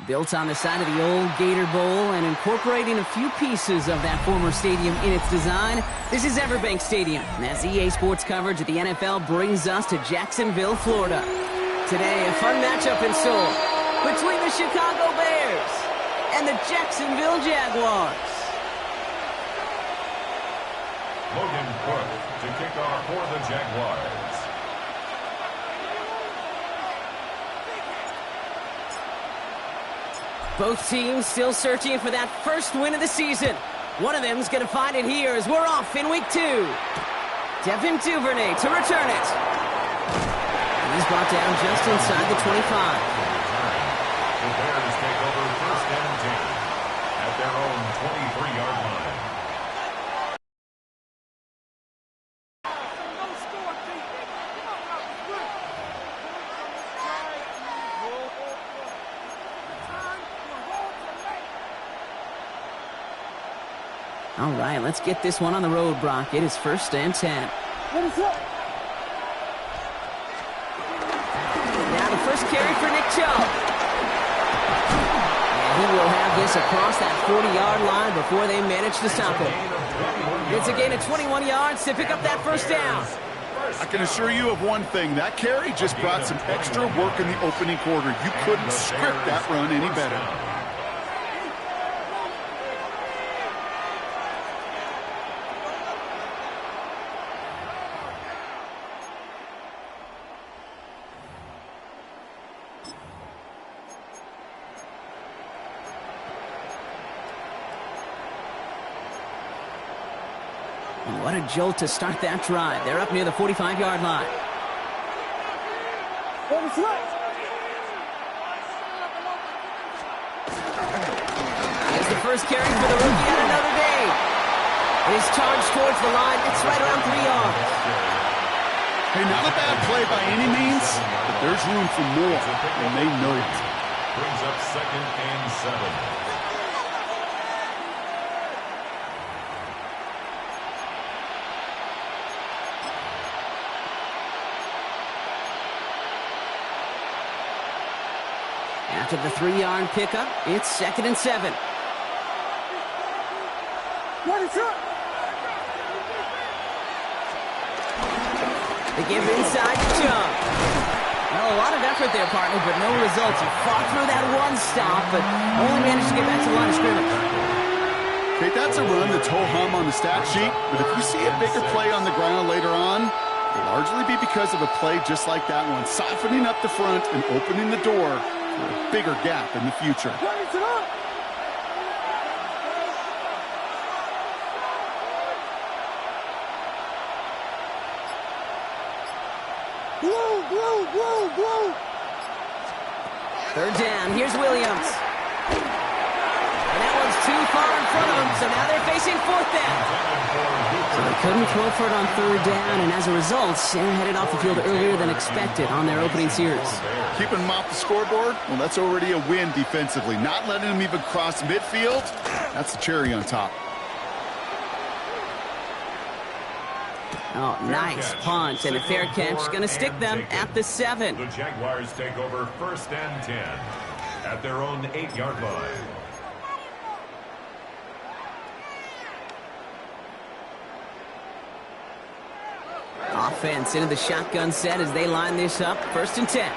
Built on the side of the old Gator Bowl and incorporating a few pieces of that former stadium in its design, this is Everbank Stadium, as EA Sports coverage of the NFL brings us to Jacksonville, Florida. Today, a fun matchup in store between the Chicago Bears and the Jacksonville Jaguars. Logan Cook to kick off for the Jaguars. Both teams still searching for that first win of the season. One of them is going to find it here as we're off in week 2. Devin Duvernay to return it. And he's brought down just inside the 25. The Bears take over first and 10 at their own 23-yard line. All right, let's get this one on the road, Brock. It is first and 10. Now the first carry for Nick Chubb. And he will have this across that 40-yard line before they manage to stop him. It's a gain of 21 yards to pick up that first down. I can assure you of one thing. That carry just brought some extra work in the opening quarter. You couldn't script that run any better. What a jolt to start that drive. They're up near the 45-yard line. Here's the first carry for the rookie on another day. His charge towards the line. It's right around 3 yards. Hey, not a bad play by any means, but there's room for more, and they know it. Brings up second and 7. After the 3-yard pickup, it's second and 7. They give inside to Chubb. Well, a lot of effort there, partner, but no results. He fought through that one stop, but only managed to get back to the line of scrimmage. Okay, that's a run that's ho-hum on the stat sheet, but if you see a bigger play on the ground later on, it'll largely be because of a play just like that one, softening up the front and opening the door for a bigger gap in the future. Third down, here's Williams. And that one's too far in front of him, so now they're facing fourth down. So they couldn't throw for it on third down, and as a result, they're headed off the field earlier than expected on their opening series. Keeping them off the scoreboard? Well, that's already a win defensively. Not letting them even cross midfield, that's the cherry on top. Oh, nice punt and a fair catch. Going to stick them at the 7. The Jaguars take over first and 10 at their own 8-yard line. Offense into the shotgun set as they line this up. First and 10.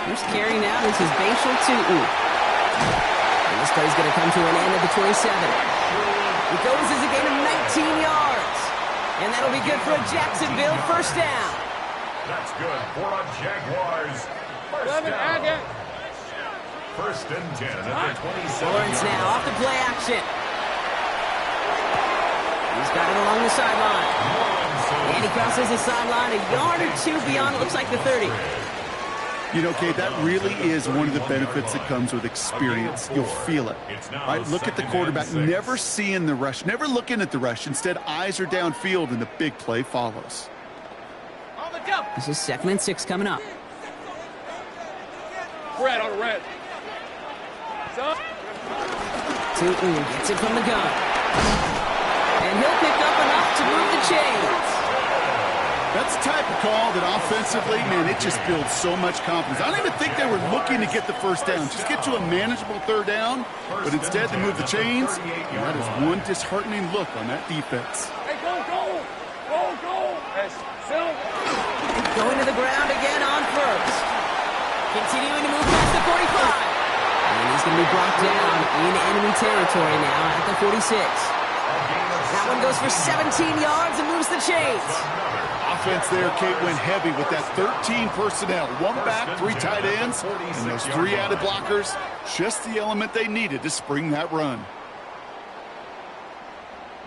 First carry now. This is Bashal Tutu. And this play's going to come to an end at the 27. It goes as a gain of 19 yards. And that'll be good for a Jacksonville first down. That's good for a Jaguars first down. First and 10 at the 27. Lawrence now off the play action. He's got it along the sideline. And he crosses the sideline a yard or two beyond, it looks like the 30. You know, Kate, that really is one of the benefits that comes with experience. You'll feel it. Right? Look at the quarterback, never seeing the rush, never looking at the rush. Instead, eyes are downfield, and the big play follows. This is second and 6 coming up. Red on red. Tutu gets it from the gun. And he'll pick up enough to move the chains. That's the type of call that offensively, man, it just builds so much confidence. I don't even think they were looking to get the first down. Just get to a manageable third down, but instead they move the chains, and that is one disheartening look on that defense. Hey, go! Going to the ground again on first. Continuing to move past the 45. And he's going to be brought down in enemy territory now at the 46. That one goes for 17 yards and moves the chains. Offense there, Kate, went heavy with that 13 personnel. One back, 3 tight ends, and those 3 added blockers. Just the element they needed to spring that run.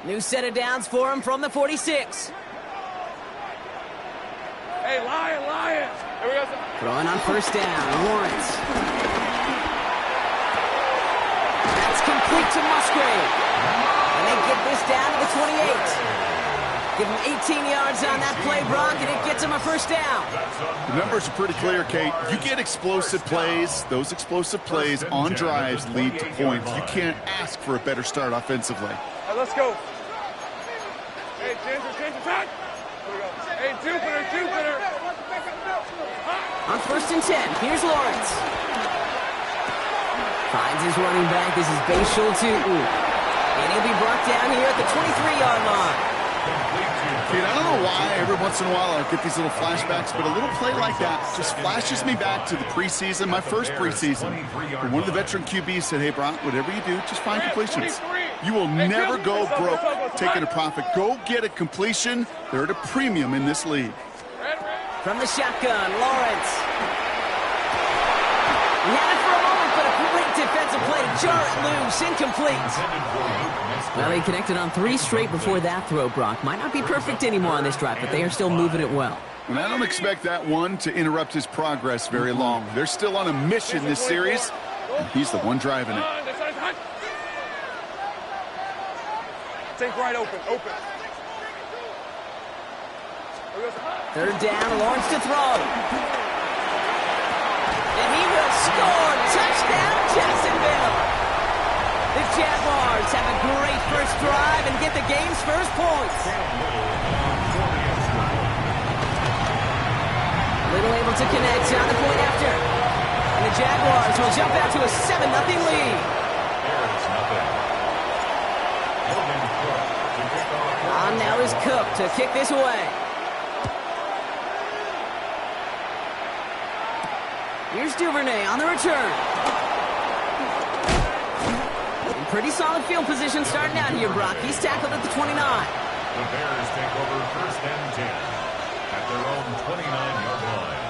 New set of downs for him from the 46. Hey, Lion! Here we go. Throwing on first down, Lawrence. That's complete to Musgrave. And they get this down to the 28. Give him 18 yards on that play, Brock, and it gets him a first down. The numbers are pretty clear, Kate. You get explosive plays. Those explosive plays on drives lead to points. You can't ask for a better start offensively. All right, let's go. Hey, Ginger, back. Here we go. Hey, Jupiter. On first and 10, here's Lawrence. Finds his running back. This is Bashal Tutu. And he'll be brought down here at the 23-yard line. Kate, I don't know why every once in a while I get these little flashbacks, but a little play like that just flashes me back to the preseason, my first preseason. And one of the veteran QBs said, hey, Brock, whatever you do, just find completions. You will never go broke taking a profit. Go get a completion. They're at a premium in this league. From the shotgun, Lawrence. He had it for a moment, but a great defensive play to jar it loose, incomplete. Well, he connected on 3 straight before that throw, Brock. Might not be perfect anymore on this drive, but they are still moving it well. And I don't expect that one to interrupt his progress very long. They're still on a mission this series, and he's the one driving it. Take right open. Third down, Lawrence to throw. And he will score. Touchdown, Jacksonville. The Jaguars have a great first drive and get the game's first points. Little able to connect on the point after. And the Jaguars will jump out to a 7-0 lead. On now is Cook to kick this away. Here's Duvernay on the return. In pretty solid field position starting out here, Brock. He's tackled at the 29. The Bears take over first and 10 at their own 29-yard line.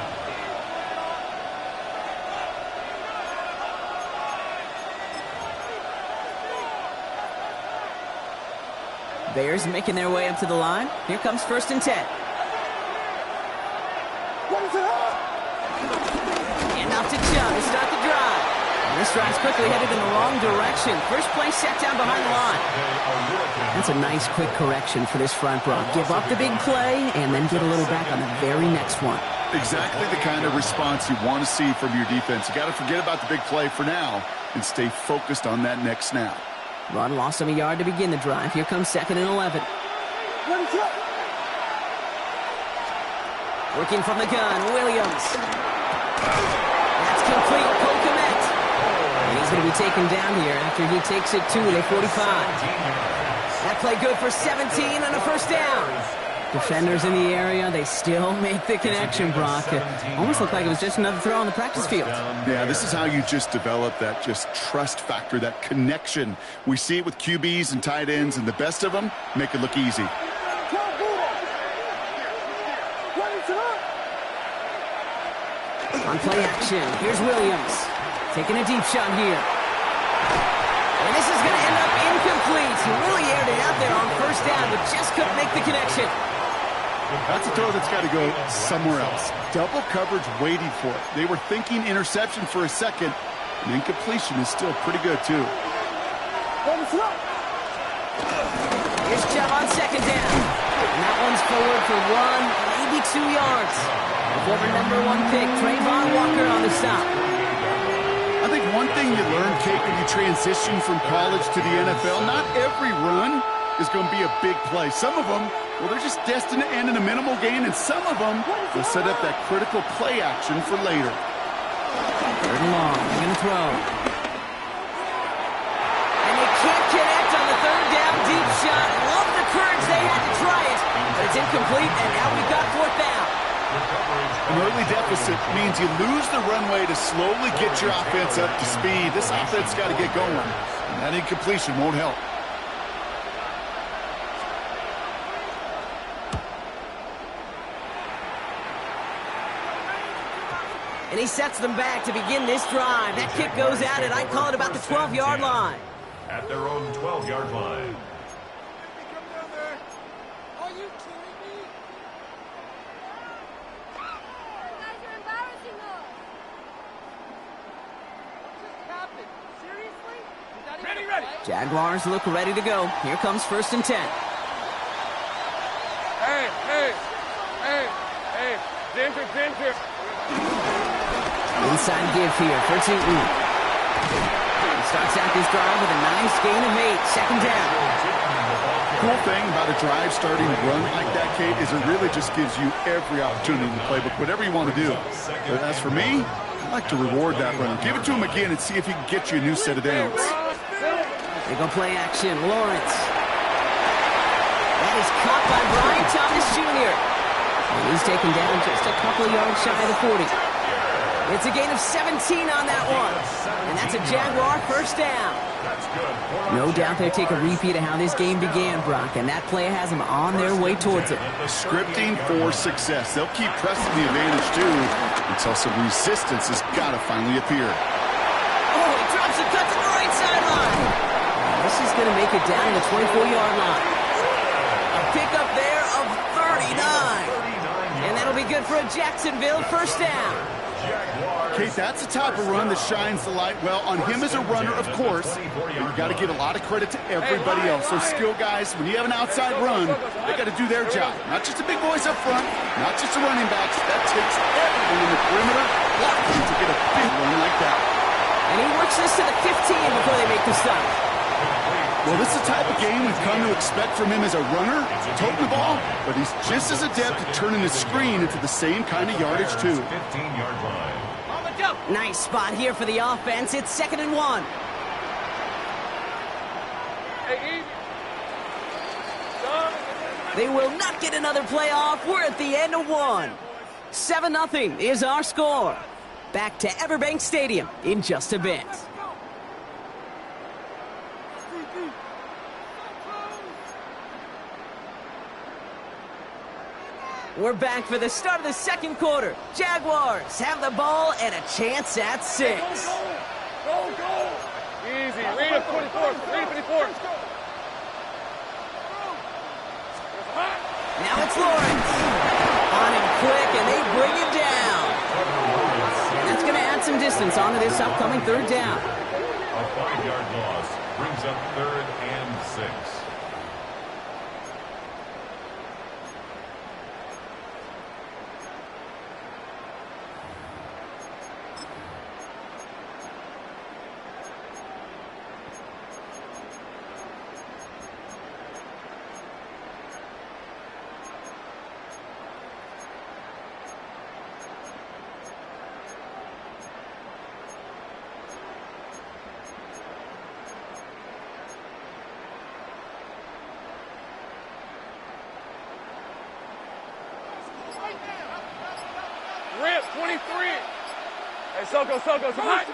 Bears making their way up to the line. Here comes first and 10. And off to Chubb to start the drive. And this drive's quickly headed in the wrong direction. First play set down behind the line. That's a nice quick correction for this front row. Give up the big play and then get a little back on the very next one. Exactly the kind of response you want to see from your defense. You got to forget about the big play for now and stay focused on that next snap. Run lost him a yard to begin the drive. Here comes second and 11. Working from the gun, Williams. That's complete. Cole Kmet. And he's going to be taken down here after he takes it to the 45. That play good for 17 and a first down. Defenders in the area, they still make the connection, Brock. It almost looked like it was just another throw on the practice field. Yeah, this is how you just develop that just trust factor, that connection. We see it with QBs and tight ends, and the best of them make it look easy. On play action, here's Williams. Taking a deep shot here. And this is going to end up incomplete. He really aired it out there on first down, but just couldn't make the connection. That's a throw that's got to go somewhere else. Double coverage waiting for it. They were thinking interception for a second, and incompletion is still pretty good, too. Here's Chubb on second down. And that one's forward for 1, maybe 2 yards. Former #1 pick, Trayvon Walker on the stop. I think one thing you learn, Kate, when you transition from college to the NFL, not every run is going to be a big play. Some of them Well, they're just destined to end in a minimal gain, and some of them will set up that critical play action for later. Third and long. They're going to throw. And they can't connect on the third down deep shot. I love the courage they had to try it, but it's incomplete, and now we've got fourth down. An early deficit means you lose the runway to slowly get your offense up to speed. This offense got to get going, and that incompletion won't help. And he sets them back to begin this drive. That kick goes out, and I call it about the 12-yard line. At their own 12-yard line. Are you kidding me? You guys are embarrassing us. What just happened? Seriously? Is that even Ready. Jaguars look ready to go. Here comes 1st and 10. Hey, Ginger. Inside give here for Tootin. He starts out this drive with a nice gain of 8. Second down. Cool thing about a drive starting to run like that, Kate, is it really just gives you every opportunity in the playbook, whatever you want to do. But as for me, I like to reward that run. Give it to him again and see if he can get you a new set of downs. They go play action. Lawrence. That is caught by Brian Thomas Jr. And he's taken down just a couple of yards shy of the 40. It's a gain of 17 on that one. And that's a Jaguar first down. No doubt they'll take a repeat of how this game began, Brock, and that play has them on their way towards it. Scripting for success. They'll keep pressing the advantage, too, until some resistance has got to finally appear. Oh, he drops a cut to the right sideline. This is going to make it down to the 24-yard line. A pickup there of 39. And that'll be good for a Jacksonville first down. Kate, that's the type of run that shines the light well on him as a runner, of course, but you got to give a lot of credit to everybody else. Those skill guys, when you have an outside run, they got to do their job. Not just the big boys up front, not just the running backs. That takes everyone in the perimeter blocking to get a big run like that. And he works this to the 15 before they make the stop. Well, this is the type of game we've come to expect from him as a runner, toting the ball, but he's just as adept at turning his screen into the same kind of yardage, too. 15-yard line. Nice spot here for the offense. It's 2nd and 1. Hey, easy. They will not get another play off. We're at the end of one. 7-0 is our score. Back to Everbank Stadium in just a bit. We're back for the start of the second quarter. Jaguars have the ball and a chance at 6. Go. Easy. Read up 24. Read 54. Now it's Lawrence. On him quick, and they bring him down. And that's going to add some distance onto this upcoming third down. A 5-yard loss brings up 3rd and 6. Rip, 23. Hey, Soko. High.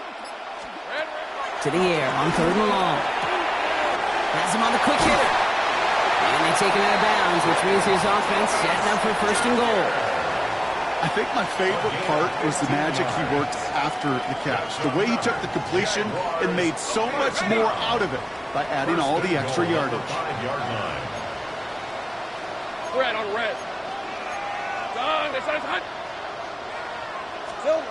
To the air on 3rd and long. Has him on the quick hitter. And they take him out of bounds, which means his offense setting up for 1st and goal. I think my favorite part was the magic he worked after the catch. The way he took the completion and made so much more out of it by adding all the extra yardage. 5-yard line. Red on red. Done. This side's hot. Still.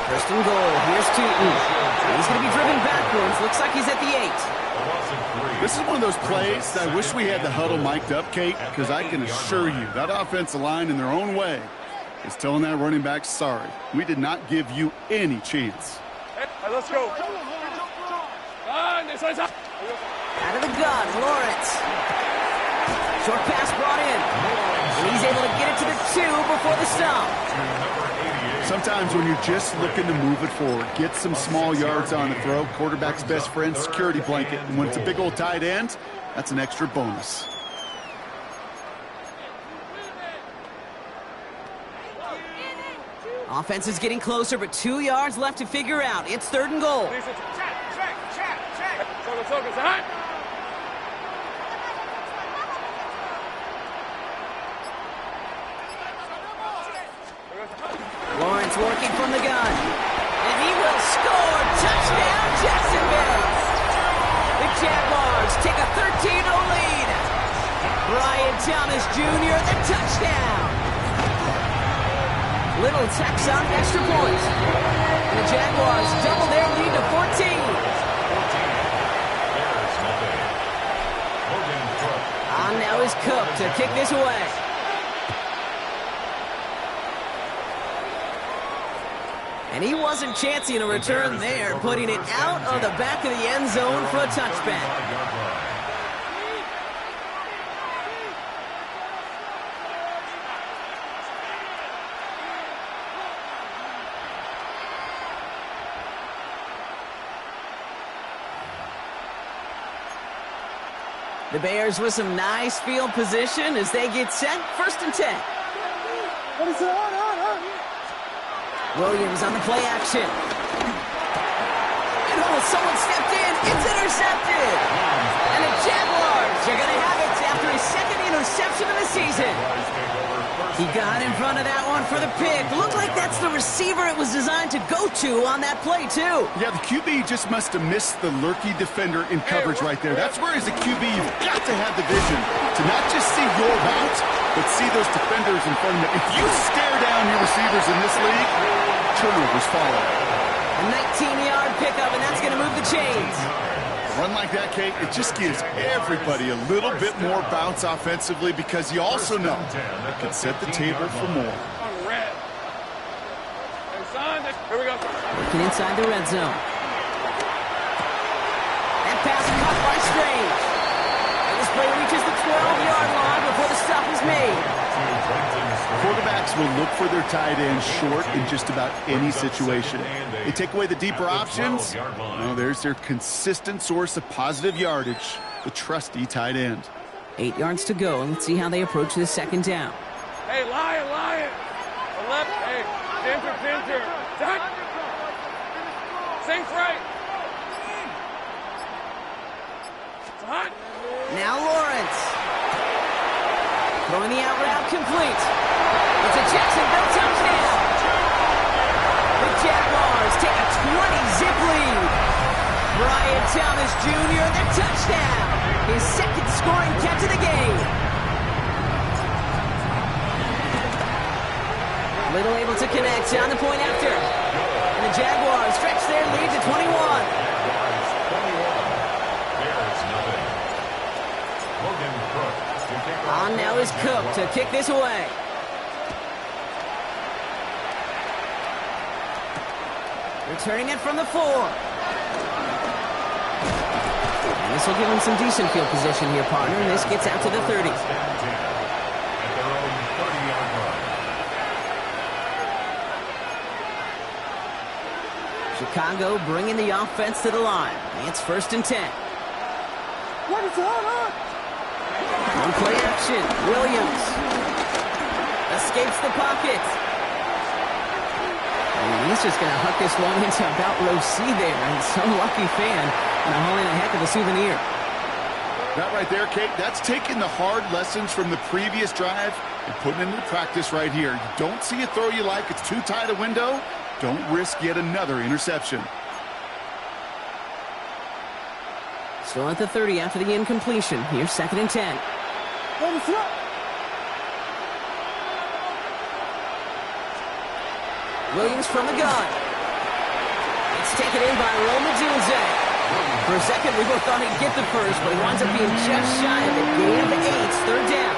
1st and goal. Here's Tootin. He's going to be driven backwards. Looks like he's at the 8. This is one of those plays that I wish we had the huddle mic'd up, Kate, because I can assure you that offensive line in their own way is telling that running back, sorry, we did not give you any chance. Hey, let's go. Done. This side's hot. Out of the gun, Lawrence. Short pass brought in. And he's able to get it to the 2 before the stop. Sometimes when you're just looking to move it forward, get some small yards on the throw, quarterback's best friend, security blanket. And when it's a big old tight end, that's an extra bonus. Offense is getting closer, but 2 yards left to figure out. It's 3rd and goal. Lawrence working from the gun. And he will score. Touchdown, Jacksonville. The Jaguars take a 13-0 lead. Brian Thomas Jr., the touchdown. Little tax on extra points. And the Jaguars double their lead to 14. On now is Cook to kick this away. And he wasn't chancing a return there, putting it out of the back of the end zone for a touchback. The Bears with some nice field position as they get set. 1st and 10. Williams on the play action. And someone stepped in. It's intercepted. And the Jaguars are going to have it after his 2nd interception of the season. He got in front of that one for the pick. Looked like that's the receiver it was designed to go to on that play, too. Yeah, the QB just must have missed the lurky defender in coverage right there. That's where, as a QB, you've got to have the vision to not just see your route, but see those defenders in front of you. If you stare down your receivers in this league, turnovers follow. A 19-yard pickup, and that's going to move the chains. A run like that, Kate, it just gives everybody a little bit more bounce offensively because you also know it can set the table for more. Working inside the red zone. That pass caught by Strange. And this play reaches the 12-yard line before the stop is made. Quarterbacks will look for their tight end short in just about any situation. They take away the deeper options. Well, there's their consistent source of positive yardage, the trusty tight end. 8 yards to go, and let's see how they approach this 2nd down. Hey, Lion. The left, hey, Ginger. Duck. Sinks right. Hot. Now Lawrence. Throwing the out route complete. It's a Jacksonville touchdown. The Jaguars take a 20-zip lead. Brian Thomas Jr., the touchdown. His 2nd scoring catch of the game. Little able to connect on the point after. And the Jaguars stretch their lead to 21. On now is Cook to kick this away. Returning it from the 4. And this will give him some decent field position here, partner. And this gets out to the 30. Chicago bringing the offense to the line. It's 1st and 10. What is on? On play action, Williams escapes the pocket. And he's just going to huck this one into about row C there. And some lucky fan going to haul in a heck of a souvenir. That right there, Kate, that's taking the hard lessons from the previous drive and putting it into practice right here. You don't see a throw you like, it's too tight a window. Don't risk yet another interception. Still at the 30 after the incompletion. Here's 2nd and 10. Williams from the gun. It's taken in by Roma Dunze. For a second, we both thought he'd get the first, but he winds up being just shy of it. Gain of 8, 3rd down.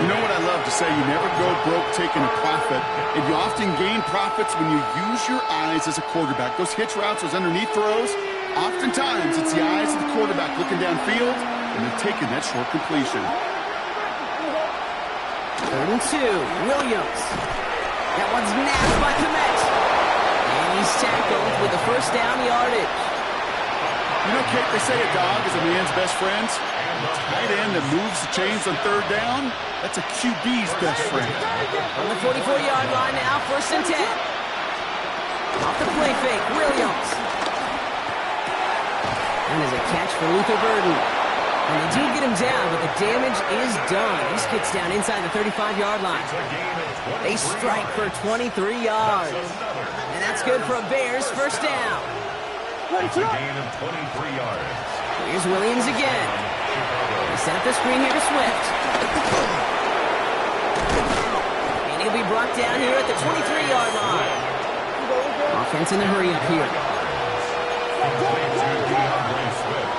You know what I love to say? You never go broke taking a profit. And you often gain profits when you use your eyes as a quarterback. Those hitch routes, those underneath throws, oftentimes it's the eyes of the quarterback looking downfield, and they're taking that short completion. 3rd and 2. Williams. That one's nabbed by Komet. And he's tackled with the first down yardage. You know, Kate, they say a dog is a man's best friend. A tight end that moves the chains on 3rd down, that's a QB's best friend. On the 44-yard line now, 1st and 10. Off the play fake, Williams. And there's a catch for Luther Burden. And they do get him down, but the damage is done. He gets down inside the 35-yard line. They strike for 23 yards. And that's good for a Bears 1st down. It's a gain of 23 yards. Here's Williams again. They set up the screen here to Swift. And he'll be brought down here at the 23-yard line. Offense in a hurry up here. Swift.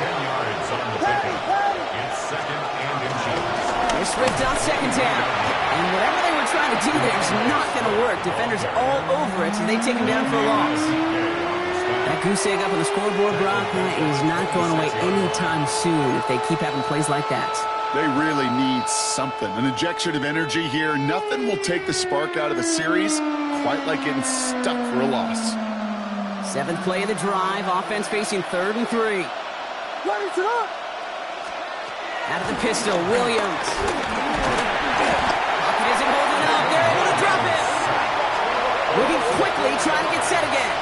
10 yards on the pickup. It's 2nd and inches. Here's Swift on 2nd down. And whatever they were trying to do there is not going to work. Defenders all over it, so they take him down for a loss. That goose egg up on the scoreboard, Brock, is not going away anytime soon if they keep having plays like that. They really need something. An injection of energy here. Nothing will take the spark out of the series quite like getting stuck for a loss. 7th play of the drive. Offense facing 3rd and 3. Out of the pistol, Williams. Pocket isn't holding up. They're able to drop it. Moving quickly, trying to get set again.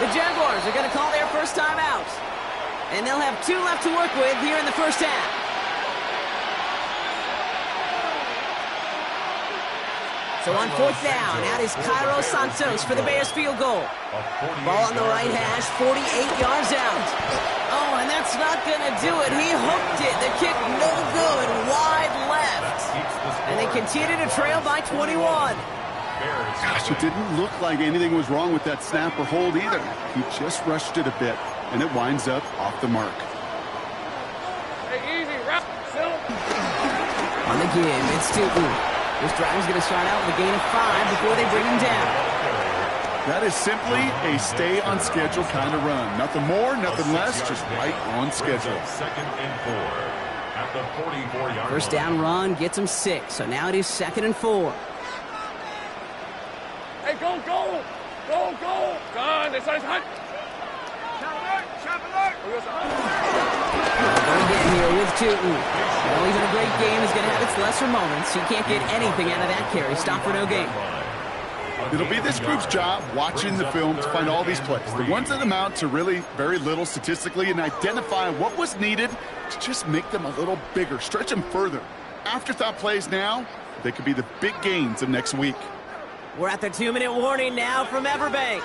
The Jaguars are going to call their first time out. And they'll have 2 left to work with here in the 1st half. So on 4th down, out is Cairo Santos for the Bears field goal. Ball on the right hash, 48 yards out. Oh, and that's not going to do it. He hooked it. The kick no good, wide left. And they continue to trail by 21. Gosh, it didn't look like anything was wrong with that snap or hold either. He just rushed it a bit, and it winds up off the mark. Hey, easy, wrap, still. On the give, it's Tootin. This drive is going to start out with a gain of 5 before they bring him down. That is simply a stay-on-schedule kind of run. Nothing more, nothing less, just right on schedule. 2nd and 4 at the 44-yard line. 1st down run gets him 6, so now it is 2nd and 4. Hey, go, go! Go, go! Gone, this side's hot! Chop alert! Again here with Tootin. Well, even a great game is going to have its lesser moments. He can't get anything out of that carry. Stop for no gain. It'll be this group's job watching the film to find all these plays, the ones that amount to really very little statistically, and identify what was needed to just make them a little bigger, stretch them further. Afterthought plays now, they could be the big gains of next week. We're at the 2-minute warning now from Everbank.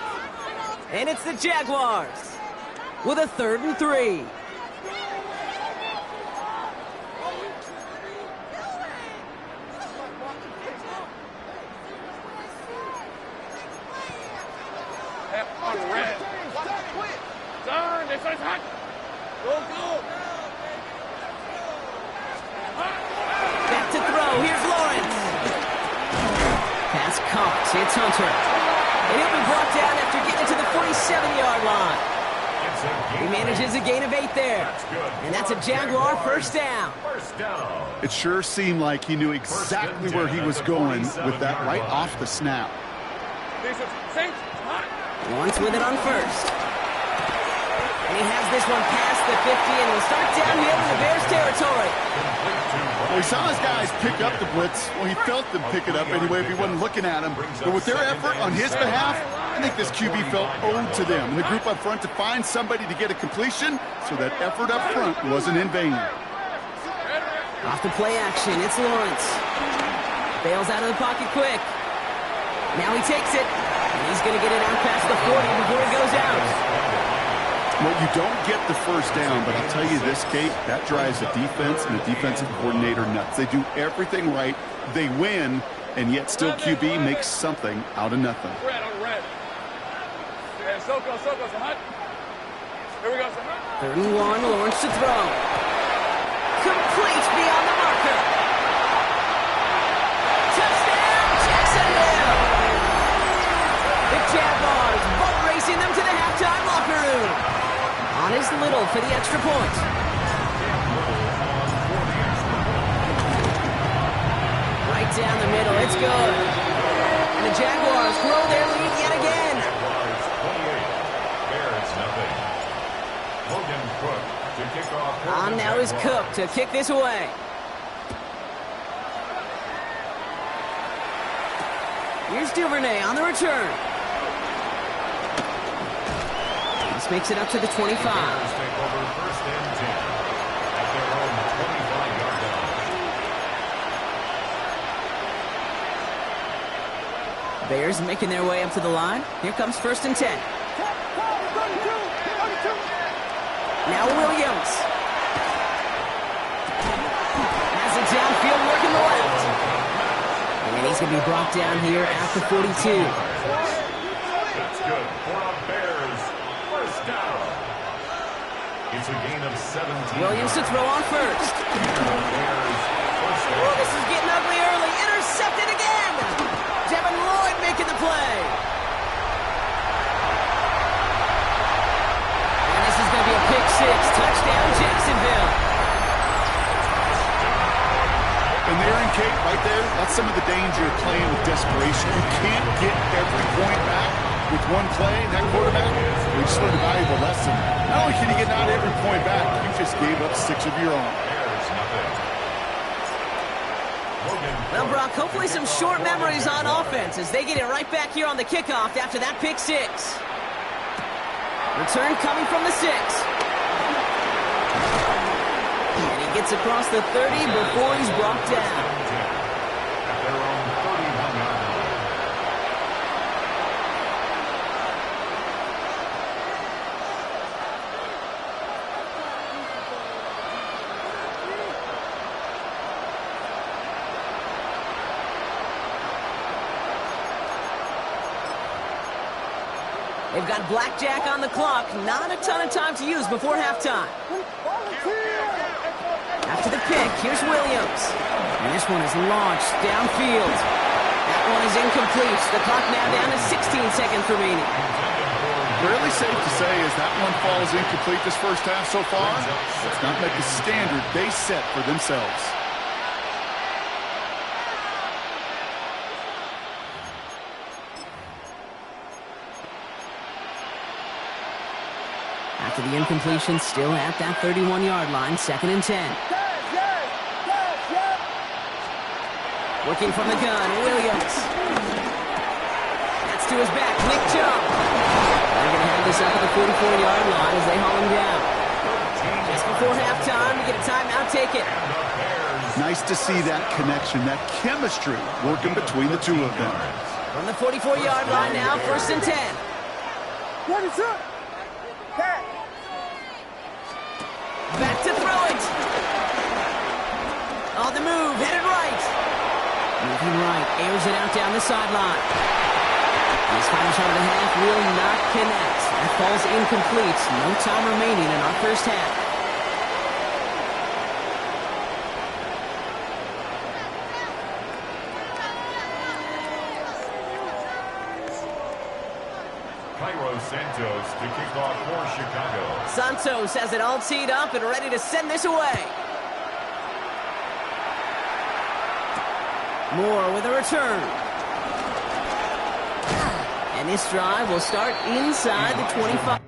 And it's the Jaguars with a 3rd and 3. On red. Darn, this side's hot! Go, go! Back to throw. Here's Lawrence. Pass caught. It's Hunter. And he'll be brought down after getting to the 47-yard line. He manages a gain of 8 there. And that's a Jaguar 1st down. It sure seemed like he knew exactly where he was going with that right off the snap. Lawrence with it on 1st. And he has this one past the 50, and he'll start downhill in the Bears territory. Well, he saw his guys pick up the blitz. Well, he felt them pick it up anyway if he wasn't looking at him. But with their effort on his behalf, I think this QB felt owed to them and the group up front to find somebody to get a completion, so that effort up front wasn't in vain. Off the play action, it's Lawrence. Bails out of the pocket quick. Now he takes it, and he's going to get it out past the 40 before he goes out. Well, you don't get the 1st down, but I'll tell you this, Kate, that drives the defense and the defensive coordinator nuts. They do everything right, they win, and yet still QB makes something out of nothing. Red on red. Yeah, Soko, hot. Here we go, hot. 3rd and 1, Lawrence to throw. Complete beyond the marker. Touchdown, Jacksonville! The Jaguars boat racing them to the halftime locker room. On his Little for the extra point. down the middle. It's good. And the Jaguars grow their lead yet again. Jaguars 28, Bears nothing. Logan Cook to kick off. On now is Cook to kick this away. Here's Duvernay on the return. This makes it up to the 25. Bears take over first and 10 at their own 25-yard line. Bears making their way up to the line. Here comes first and 10. Now Williams. Has it downfield, working the left. And he's going to be brought down here at the 42. That's good for a Bears first down. It's a gain of 17. Williams to throw on first. Bears first Oh, down. this is getting ugly early. Intercepted again. Devin Lloyd making the play. And this is going to be a pick six. Touchdown, Jacksonville. And there in Kate, right there, that's some of the danger of playing with desperation. You can't get every point back with one play. That quarterback, we just learned a valuable lesson. Not only can you get not every point back, you just gave up 6 of your own. Bears nothing. Logan Well, Cook Brock, hopefully some short memories on offense as they get it right back here on the kickoff after that pick six. Return coming from the 6. And he gets across the 30 before he's brought down. at their own 31-yard line. They've got blackjack on the clock. Not a ton of time to use before halftime. After the pick, here's Williams. And this one is launched downfield. That one is incomplete. The clock now down to 16 seconds remaining. Fairly safe to say as that one falls incomplete this first half so far, it's not met the standard they set for themselves. After the incompletion, still at that 31-yard line, second and 10. Working from the gun, Williams. That's to his back, Nick Chubb. They're going to have this up at the 44-yard line as they haul him down. Just before halftime, we get a timeout taken. Nice to see that connection, that chemistry working between the two of them. From the 44-yard line now, first and 10. What is up? Back to throw it. On the move, headed right. Moving right, airs it out down the sideline. This final shot of the half will not connect. That falls incomplete. No time remaining in our first half. Cairo Santos to kick off for Chicago. Santos has it all teed up and ready to send this away. Moore with a return. And this drive will start inside the 25.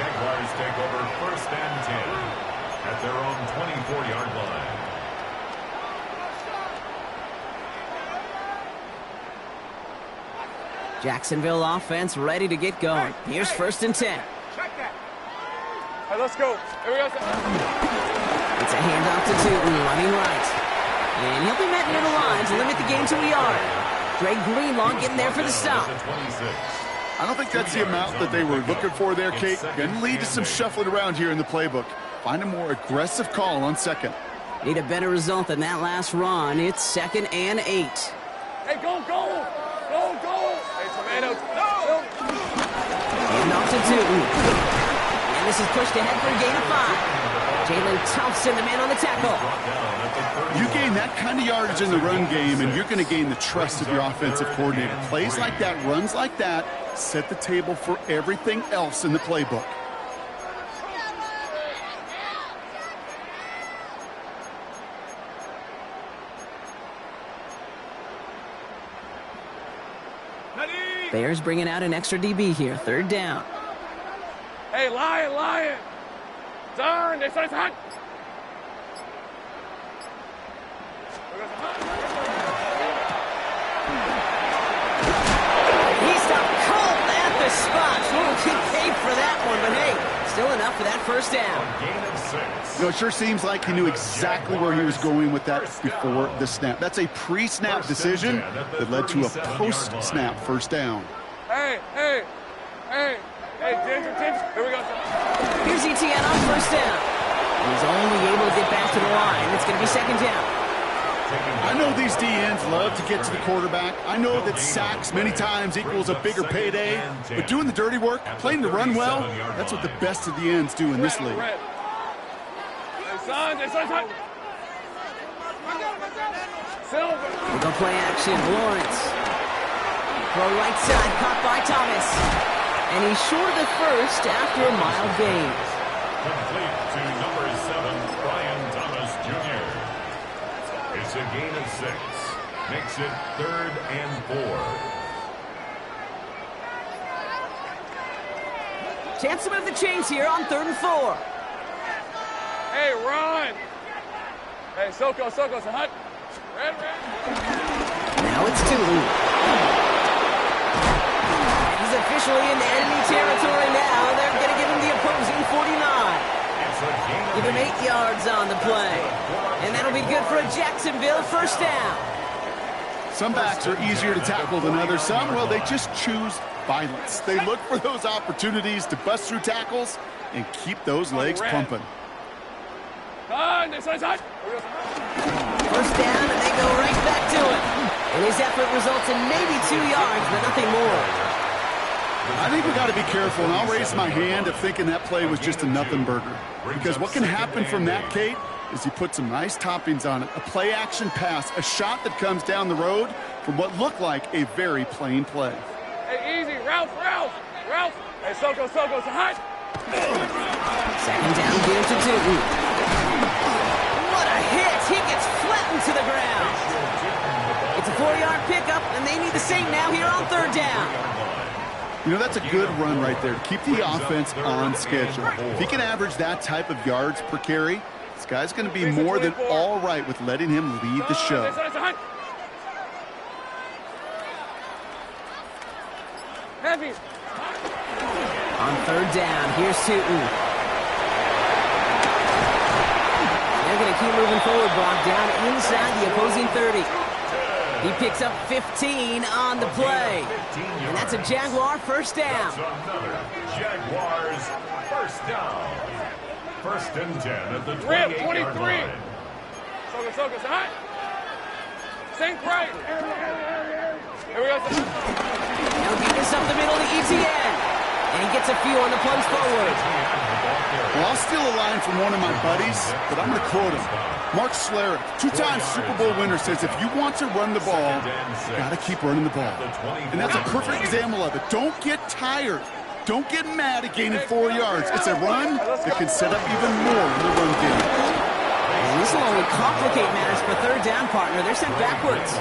Jaguars take over 1st and 10 at their own 24-yard line. Jacksonville offense ready to get going. Here's 1st and 10. Check that. All right, let's go. Here we go. It's a handoff to Tootin, running right. And he'll be met near the line to limit the game to a yard. Greg Greenlaw getting there for the stop. I don't think that's the amount that they were looking for there, Kate. Going to lead to some shuffling around here in the playbook. Find a more aggressive call on 2nd. Need a better result than that last run. It's 2nd and 8. Hey, go, go. Go, go. Hey, Tomatoes. No. Handoff to Tootin. And this is pushed ahead for a gain of 5. Jalen Thompson, the man on the tackle. You gain that kind of yardage in the run game, and you're going to gain the trust of your offensive coordinator. Plays like that, runs like that, set the table for everything else in the playbook. Bears bringing out an extra DB here. 3rd down. Hey, Lion. Turn. This is hot. He stopped cold at the spot. He paid for that one, but hey, still enough for that 1st down. Gain of 6. You know, it sure seems like he knew exactly where he was going with that before the snap. That's a pre-snap decision that led to a post-snap 1st down. Hey, Ginger. Here we go. Here's Etienne on 1st down. He's only able to get back to the line. It's going to be 2nd down. I know these DNs love to get to the quarterback. I know that sacks many times equals a bigger payday. But doing the dirty work, playing the run well, that's what the best of the ends do in this league. Hey, son. Silver. We'll go play action. Lawrence. Throw right side, caught by Thomas. And he's short of the 1st after a mild gain. Complete to number 7, Brian Thomas Jr. It's a gain of 6. Makes it 3rd and 4. Chance to move the chains here on 3rd and 4. Hey, run. Hey, Soko, hut. Red. Now it's Tootin. He's officially in enemy territory now. They're going to give him the opposing 49. Give him 8 yards on the play. And that'll be good for a Jacksonville 1st down. Some backs are easier to tackle than others. Some, well, they just choose violence. They look for those opportunities to bust through tackles and keep those legs pumping. 1st down, and they go right back to it. And his effort results in maybe 2 yards, but nothing more. I think we got to be careful, and I'll raise my hand of thinking that play was just a nothing burger. Because what can happen from that, Kate, is he put some nice toppings on it. A play-action pass, a shot that comes down the road from what looked like a very plain play. Hey, easy. Ralph. Hey, Soko, hot. 2nd down, give to Tootin. What a hit! He gets flattened to the ground. It's a 4-yard pickup, and they need the same now here on 3rd down. You know, that's a good run right there to keep the offense on schedule. If he can average that type of yards per carry, this guy's going to be more than all right with letting him lead the show. Heavy. On 3rd down, here's Tootin. They're going to keep moving forward, Brock, down inside the opposing 30. He picks up 15 on the play. And that's a Jaguar 1st down. That's another Jaguars 1st down. 1st and 10 at the 28-yard line. Soko, hot. Sink right. Here we go. Now give this up the middle to Etienne. And he gets a few on the plunge forward. Well, I'll steal a line from one of my buddies, but I'm going to quote him. Mark Schlereth, 2-time Super Bowl winner, says if you want to run the ball, you got to keep running the ball. And that's a perfect example of it. Don't get tired. Don't get mad at gaining 4 yards. It's a run that can set up even more in the run game. And this will only complicate matters for 3rd down, partner. They're sent backwards.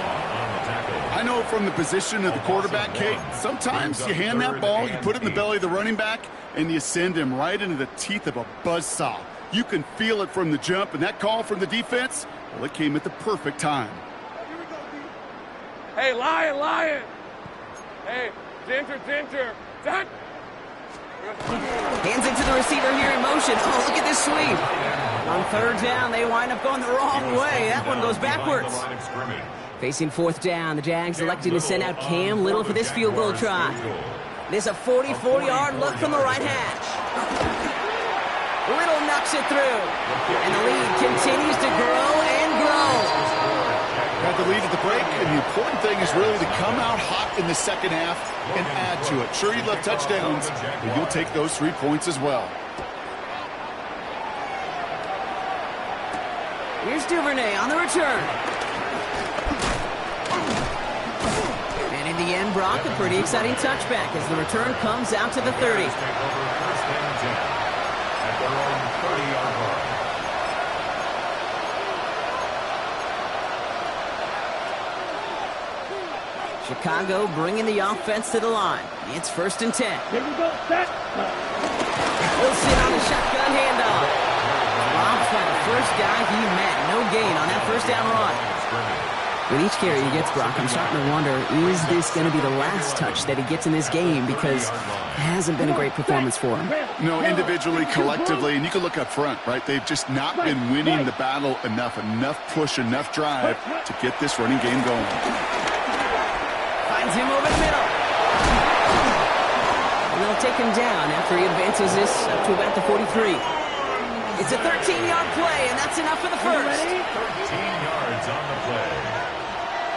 I know from the position of the quarterback, Kate, sometimes you hand that ball, you put it in the belly of the running back, and you send him right into the teeth of a buzzsaw. You can feel it from the jump, and that call from the defense, well, it came at the perfect time. Hey, Lion! Hey, Ginger! Done! Hands it to the receiver here in motion. Oh, look at this sweep. On third down, they wind up going the wrong way. That one goes backwards. Facing fourth down, the Jags electing to send out Cam Little for this field goal try. This a 44-yard look from the right hash. Little knocks it through. And the lead continues to grow and grow. Got the lead at the break, and the important thing is really to come out hot in the second half and add to it. Sure, you'd love touchdowns, but you'll take those 3 points as well. Here's Duvernay on the return. And in the end, Brock, a pretty exciting touchback as the return comes out to the 30. Chicago bringing the offense to the line. It's 1st and 10. Here we go, set. Wilson on the shotgun handoff. Bob's by the first guy he met. No gain on that first down run. With each carry he gets, Brock, I'm starting to wonder, is this going to be the last touch that he gets in this game? Because it hasn't been a great performance for him. No, individually, collectively, and you can look up front, right? They've just not been winning the battle enough push, enough drive to get this running game going. Finds him over the middle. And they'll take him down after he advances this up to about the 43. It's a 13-yard play, and that's enough for the first. 13 yards on the play.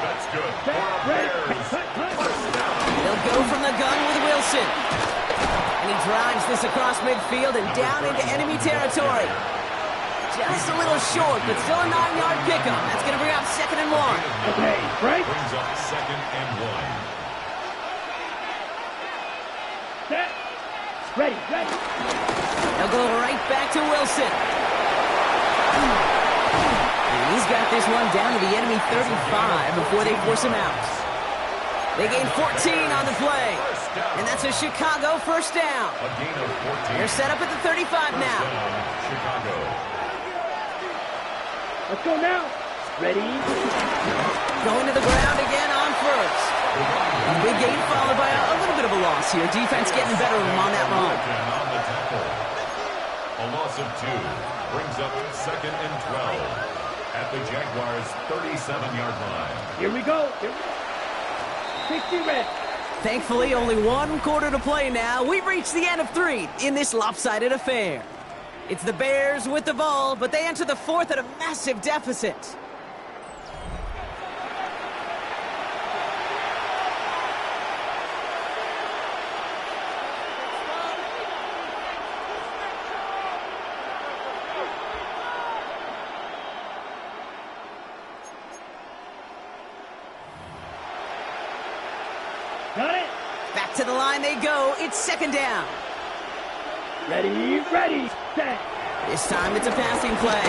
That's good for the Bears. They'll go from the gun with Wilson. And he drives this across midfield and down into enemy territory. Just a little short, but still a 9-yard pickup. That's going to bring up 2nd and 1. Okay, right. Brings up 2nd and 1. Set. Ready. They'll go right back to Wilson. And he's got this one down to the enemy 35 before they force him out. They gain 14 on the play. And that's a Chicago first down. A gain of 14. They're set up at the 35 now. Chicago. Let's go now. Ready. Going to the ground again on first. A big gain followed by a little bit of a loss here. Defense getting better of him on that run. On the tackle. A loss of 2 brings up 2nd and 12 at the Jaguars' 37-yard line. Here we go. 60 red. Thankfully, only 1 quarter to play now. We've reached the end of 3 in this lopsided affair. It's the Bears with the ball, but they enter the 4th at a massive deficit. Got it. Back to the line they go. It's 2nd down. Ready. Set. This time it's a passing play.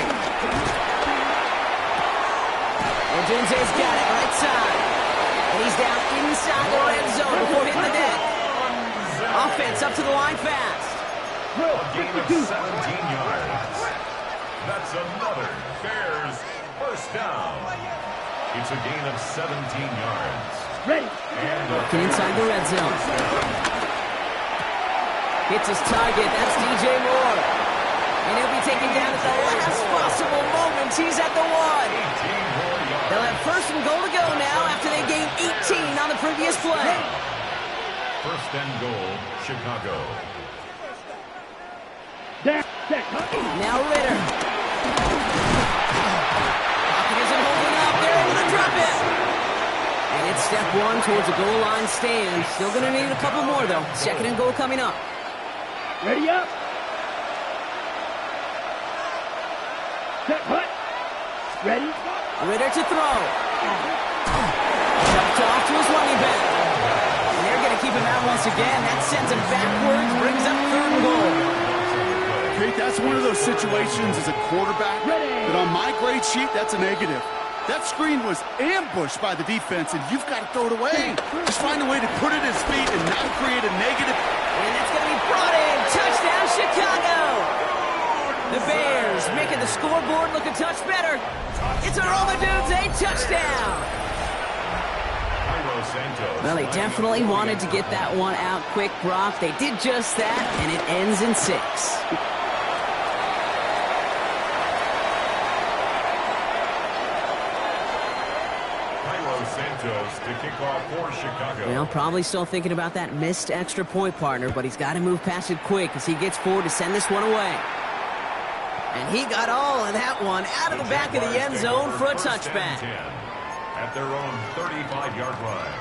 Odunze's got it right side. And he's down inside the red zone before hitting the net. Offense up to the line fast. A gain of 17 yards. That's another Bears first down. It's a gain of 17 yards. Ready. Working inside the red zone. Hits his target. That's DJ Moore. And he'll be taken down at the last possible moment. He's at the 1. They'll have 1st and goal to go now after they gained 18 on the previous play. 1st and goal, Chicago. Now Ritter. Pocket isn't holding up. They're able to drop it. And it's step 1 towards a goal line stand. Still going to need a couple more, though. 2nd and goal coming up. Ready up. Set hut. Ready. Ritter to throw. Dumped off to his running back. And they're going to keep him out once again. That sends him backwards, brings up 3rd and goal. Kate, that's one of those situations as a quarterback that on my grade sheet, that's a negative. That screen was ambushed by the defense, and you've got to throw it away. Just find a way to put it at his feet and not create a negative. And that's going to be brought in. Touchdown, Chicago! The Bears making the scoreboard look a touch better. It's a Roma Dudes, a touchdown! Well, they definitely wanted to get that one out quick, Brock. They did just that, and it ends in 6. To kick off for Chicago. Well, probably still thinking about that missed extra point, partner, but he's got to move past it quick as he gets forward to send this one away. And he got all of that one out of the back of the end zone for a touchback. At their own 35-yard line.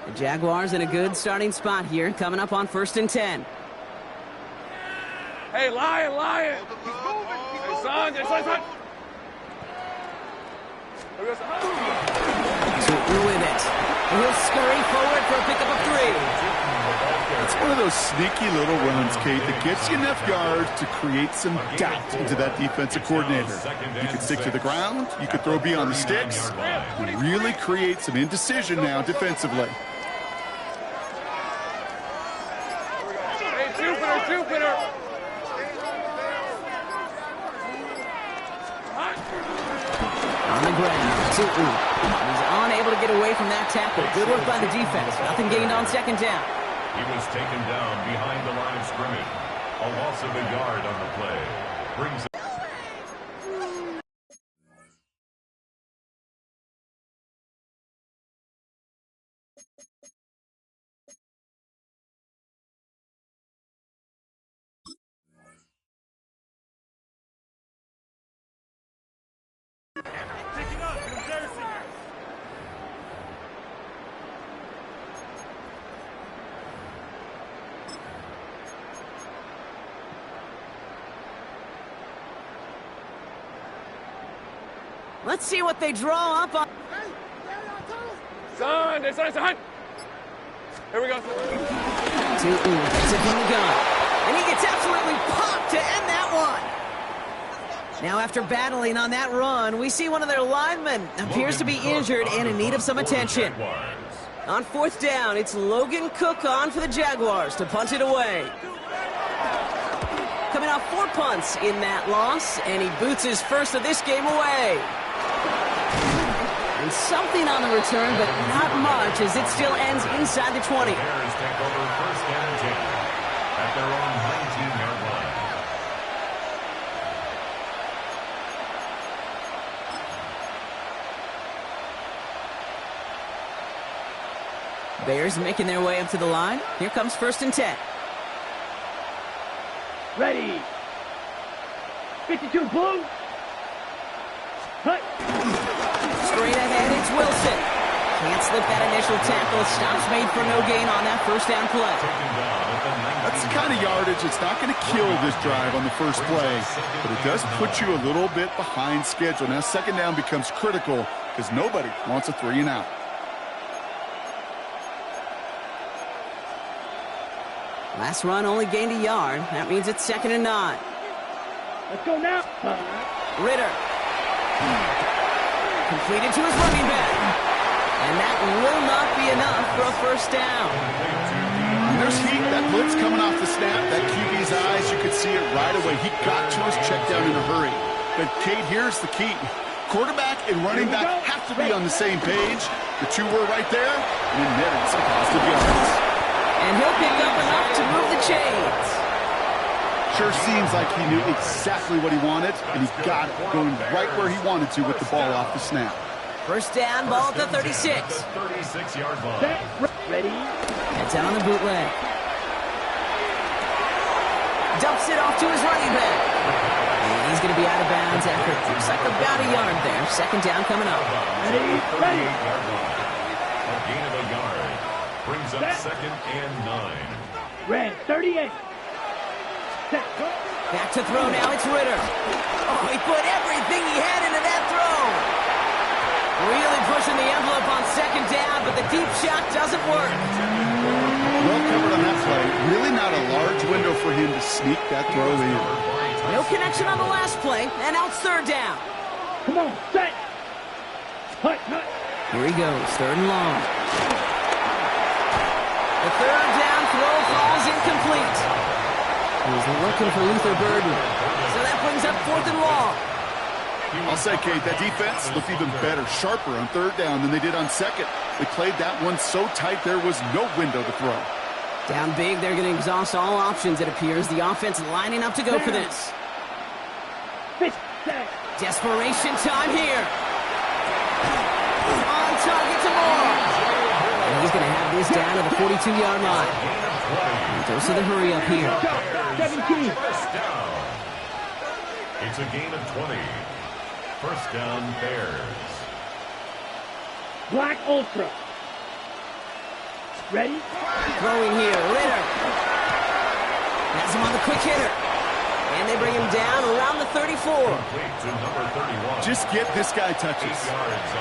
The Jaguars in a good starting spot here, coming up on 1st and 10. Hey, Lion! Hey, son. Through with it. He'll scurry forward for a pickup of 3. It's one of those sneaky little runs, Kate, that gets you enough yards to create some doubt into that defensive coordinator. You can stick to the ground, you can throw beyond the sticks, and really create some indecision now defensively. Jupiter! On the ground, he's unable to get away from that tackle. Good work by the defense. Nothing gained on 2nd down. He was taken down behind the line of scrimmage. A loss of a yard on the play. Brings Let's see what they draw up on. Son. Here we go. Gets it from the gun. And he gets absolutely popped to end that one. Now, after battling on that run, we see one of their linemen appears to be injured and in need of some attention. On 4th down, it's Logan Cook on for the Jaguars to punt it away. Coming off 4 punts in that loss, and he boots his first of this game away. And something on the return, but not much, as it still ends inside the 20. Bears take over 1st and 10 at their own 19-yard line. Bears making their way up to the line. Here comes 1st and 10. Ready. 52 blue. Cut. Straight ahead, it's Wilson. Can't slip that initial tackle. Stops made for no gain on that 1st down play. That's the kind of yardage that's not going to kill this drive on the first play, but it does put you a little bit behind schedule. Now 2nd down becomes critical because nobody wants a 3 and out. Last run only gained a yard. That means it's 2nd and 9. Let's go now. Ritter. Completed to his running back. And that will not be enough for a 1st down. And there's heat. That blitz coming off the snap. That QB's eyes, you could see it right away. He got to his check down in a hurry. But, Kate, here's the key. Quarterback and running back have to be on the same page. The 2 were right there, and it netted some positive yards. And he'll pick up enough to move the chains. Sure seems like he knew exactly what he wanted, and he got it, going right where he wanted to with the ball off the snap. 1st down, ball at the 36. 36-yard line. Ready. Heads out on the bootleg. Dumps it off to his running back. And he's going to be out of bounds after it looks like about a yard there. 2nd down coming up. Ready. Ready. A gain of a yard. Brings up 2nd and 9. Red 38. Set. Go. Back to throw now, it's Ritter. Oh, he put everything he had into that throw. Really pushing the envelope on deep shot doesn't work. Well covered on that play. Really not a large window for him to sneak that throw in. No connection on the last play, and now it's third down. Come on, set. Hut. Here he goes, third and long. The third down throw falls incomplete. He's looking for Luther Burden. So that brings up fourth and long. I'll say, Kate, that defense looked even better, sharper on third down than they did on second. They played that one so tight there was no window to throw. Down big, they're going to exhaust all options, it appears. The offense lining up to go for this. Desperation time here. On target to Moore. And he's going to have this down to the 42-yard line. And goes to the hurry up here. 17. It's a gain of 20. First down, Bears. Black Ultra. Ready? Throwing here, Ritter. Has him on the quick hitter. And they bring him down around the 34. To number 31. Just get this guy touches.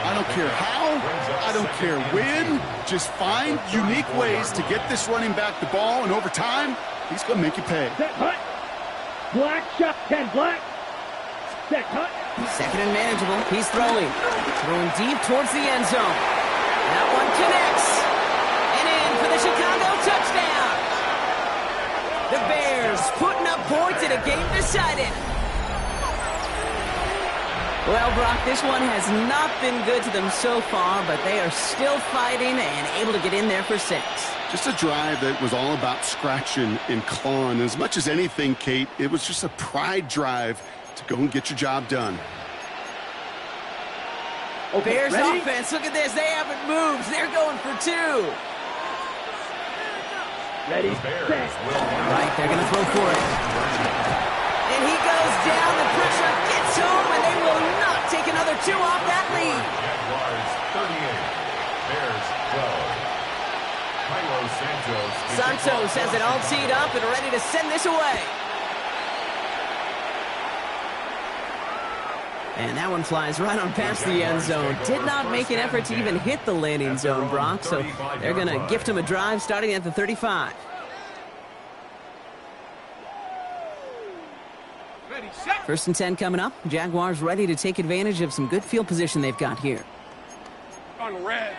I don't care how, I don't care when. Just find unique ways to get this running back the ball, and over time, he's going to make you pay. Set, hut. Black shot, 10 black. Set, hut. Second and manageable. He's throwing. Throwing deep towards the end zone. That one connects. And in for the Chicago touchdown. The Bears putting up points in a game decided. Well, Brock, this one has not been good to them so far, but they are still fighting and able to get in there for 6. Just a drive that was all about scratching and clawing. As much as anything, Kate, it was just a pride drive to go and get your job done. Okay, Bears ready? offense, look at this. They haven't moved. They're going for 2. Ready, set. Right, they're going to throw for it. And he goes down. The pressure gets home, and they will not take another 2 off that lead. Jaguars 38. Bears 12. Santos has it all teed up and ready to send this away. And that one flies right on past the end zone. Did not make an effort to even hit the landing zone, Brock, so they're going to gift him a drive starting at the 35. First and 10 coming up. Jaguars ready to take advantage of some good field position they've got here. On red.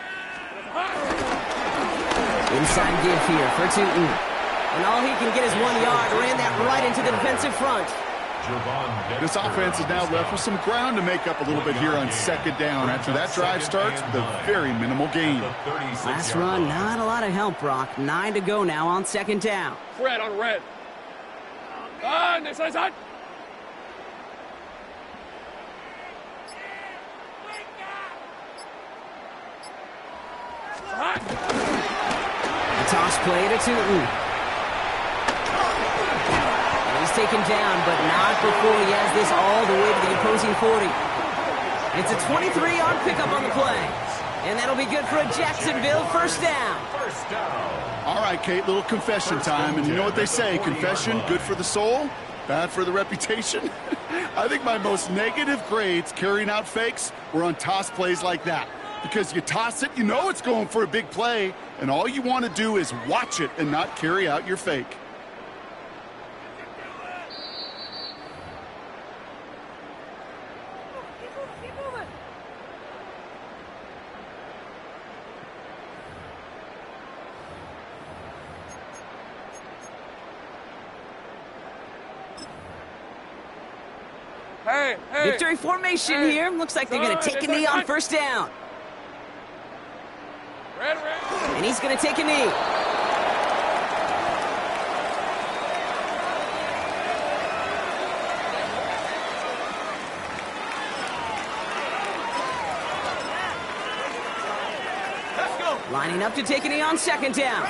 Inside give here for Tootin. And all he can get is 1 yard. Ran that right into the defensive front. This offense is now left with some ground to make up a little bit here on second down after that drive starts with a very minimal gain. Last run, not a lot of help, Brock. 9 to go now on second down. Red on red. Next side. The toss play to Tootin. He's taken down, but not before he has this all the way to the opposing 40. It's a 23-yard pickup on the play. And that'll be good for a Jacksonville first down. All right, Kate, little confession time. And you know what they say, confession, good for the soul, bad for the reputation. I think my most negative grades carrying out fakes were on toss plays like that. Because you toss it, you know it's going for a big play, and all you want to do is watch it and not carry out your fake. Hey. Victory formation here. Looks like they're going to take a knee on first down. Red. And he's going to take a knee. Let's go. Lining up to take a knee on second down.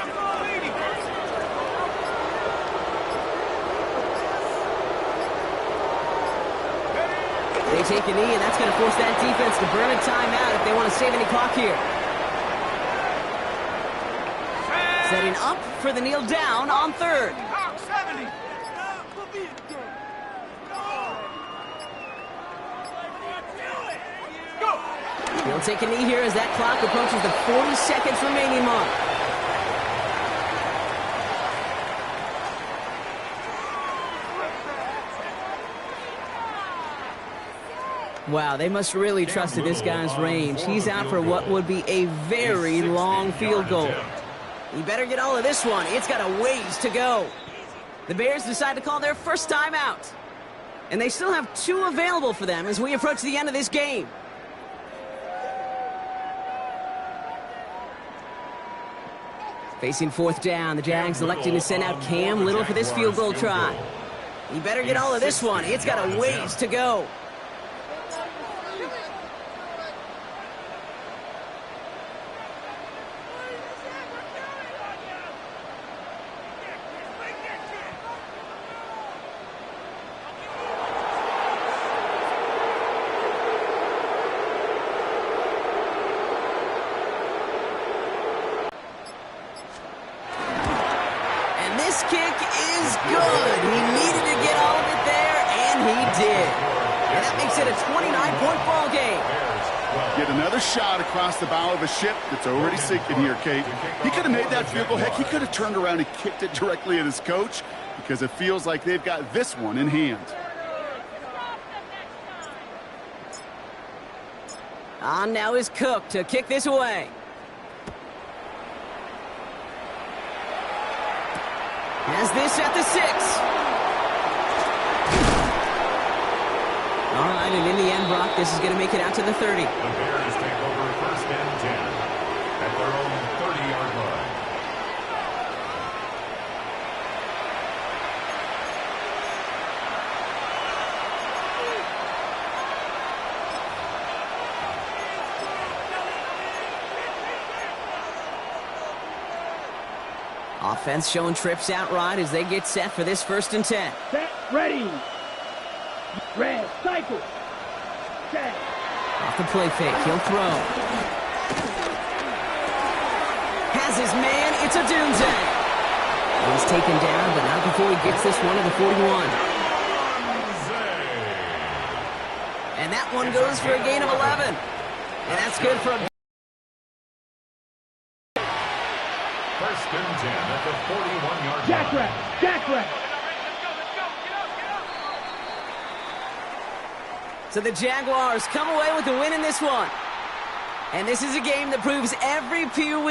They take a knee, and that's going to force that defense to burn a timeout if they want to save any clock here. Setting up for the kneel down on third. 70. He'll They'll take a knee here as that clock approaches the 40 seconds remaining mark. Wow, they must really trusted this guy's range. He's out for what would be a very long field goal. He better get all of this one. It's got a ways to go. The Bears decide to call their first timeout. And they still have 2 available for them as we approach the end of this game. Facing 4th down, the Jags electing to send out Cam Little for this field goal try. He better get all of this one. It's got a ways to go. This kick is good. He needed to get all of it there, and he did. And that makes it a 29-point ball game. Get another shot across the bow of a ship that's already sinking here, Kate. He could have made that field goal. Heck, he could have turned around and kicked it directly at his coach because it feels like they've got this one in hand. On now is Cook to kick this away. Has this at the 6. All right, and in the end, Brock, this is going to make it out to the 30. The Bears take over 1st and 10 at their own 30-yard line. Offense showing trips out right as they get set for this 1st and 10. Set, ready. Red, cycle. Set. Off the play fake, he'll throw. Has his man, it's a doomsday. He's taken down, but not before he gets this one to the 41. And that one goes for a gain of 11. And that's good for a 1st and 10 at the 41-yard line. Jack wrap. So the Jaguars come away with the win in this one. And this is a game that proves every few weeks